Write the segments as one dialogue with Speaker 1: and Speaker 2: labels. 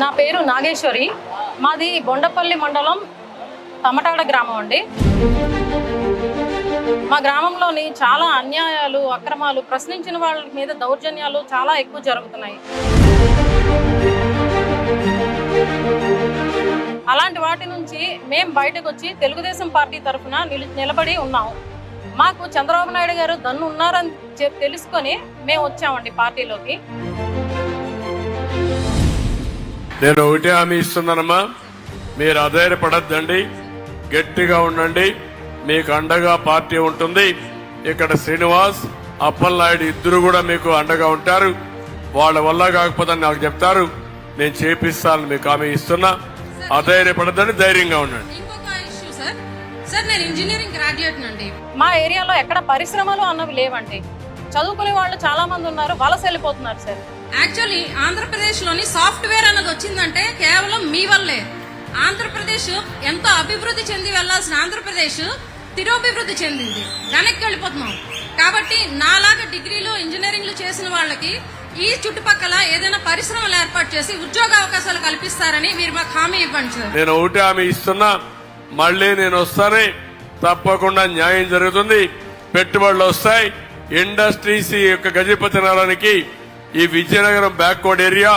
Speaker 1: నా పేరు నాగేశ్వరి. మాది బొండపల్లి మండలం తమటాడ గ్రామం అండి. మా గ్రామంలోని చాలా అన్యాయాలు, అక్రమాలు, ప్రశ్నించిన వాళ్ళ మీద దౌర్జన్యాలు చాలా ఎక్కువ జరుగుతున్నాయి. అలాంటి వాటి నుంచి మేము బయటకు వచ్చి తెలుగుదేశం పార్టీ తరఫున నిలబడి ఉన్నాము. మాకు చంద్రబాబు నాయుడు గారు దన్ను ఉన్నారని తెలుసుకొని మేము వచ్చామండి పార్టీలోకి.
Speaker 2: నేను ఒకటే హామీ ఇస్తున్నానమ్మా, మీరు అధైర్యపడద్దండి, గట్టిగా ఉండండి, మీకు అండగా పార్టీ ఉంటుంది. ఇక్కడ శ్రీనివాస్, అప్పలనాయుడు ఇద్దరు కూడా మీకు అండగా ఉంటారు. వాళ్ళ వల్ల కాకపోతే నాకు చెప్తారు, నేను చేపిస్తానని మీకు హామీ ఇస్తున్నా. అధైర్యపడద్దని, ధైర్యంగా ఉండండి.
Speaker 3: సార్, నేను ఇంజనీరింగ్ గ్రాడ్యుయేట్ నండి.
Speaker 1: మా ఏరియాలో ఎక్కడ పరిశ్రమలు అన్నవి లేవండి. చదువుకునే వాళ్ళు చాలా మంది ఉన్నారు, వలస వెళ్ళిపోతున్నారు సార్.
Speaker 3: యాక్చువల్లీ ఆంధ్రప్రదేశ్ లోని సాఫ్ట్వేర్ అన్నది వచ్చిందంటే కేవలం మీ వల్లే. ఆంధ్రప్రదేశ్ ఎంతో అభివృద్ధి చెంది వెళ్లాల్సిన ఆంధ్రప్రదేశ్ తిరోభివృద్ధి చెందింది, వెనక్కి వెళ్ళిపోతున్నాం. కాబట్టి నాలాగా డిగ్రీలు ఇంజనీరింగ్లు చేసిన వాళ్ళకి ఈ చుట్టుపక్కల ఏదైనా పరిశ్రమలు ఏర్పాటు చేసి ఉద్యోగ అవకాశాలు కల్పిస్తారని మీరు మాకు హామీ ఇవ్వండి సార్.
Speaker 2: నేను ఒకటి హామీ ఇస్తున్నా, మళ్ళీ నేను వస్తానే, తప్పకుండా న్యాయం జరుగుతుంది, పెట్టుబడులు వస్తాయి. ఇండస్ట్రీస్ యొక్క గజపతి నగరానికి ఈ విజయనగరం బ్యాక్వర్డ్ ఏరియా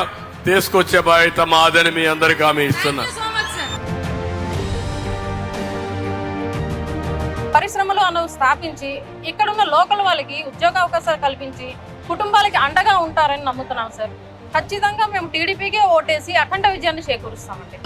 Speaker 2: తీసుకొచ్చే బాధ్యత మాదని మీ అందరికీ హామీ ఇస్తున్నా.
Speaker 1: పరిశ్రమలు అన్నవి స్థాపించి ఇక్కడున్న లోకల్ వాళ్ళకి ఉద్యోగ అవకాశాలు కల్పించి కుటుంబాలకి అండగా ఉంటారని నమ్ముతున్నాం సార్. ఖచ్చితంగా మేము టీడీపీకే ఓటేసి అఖండ విజయాన్ని చేకూరుస్తామండి.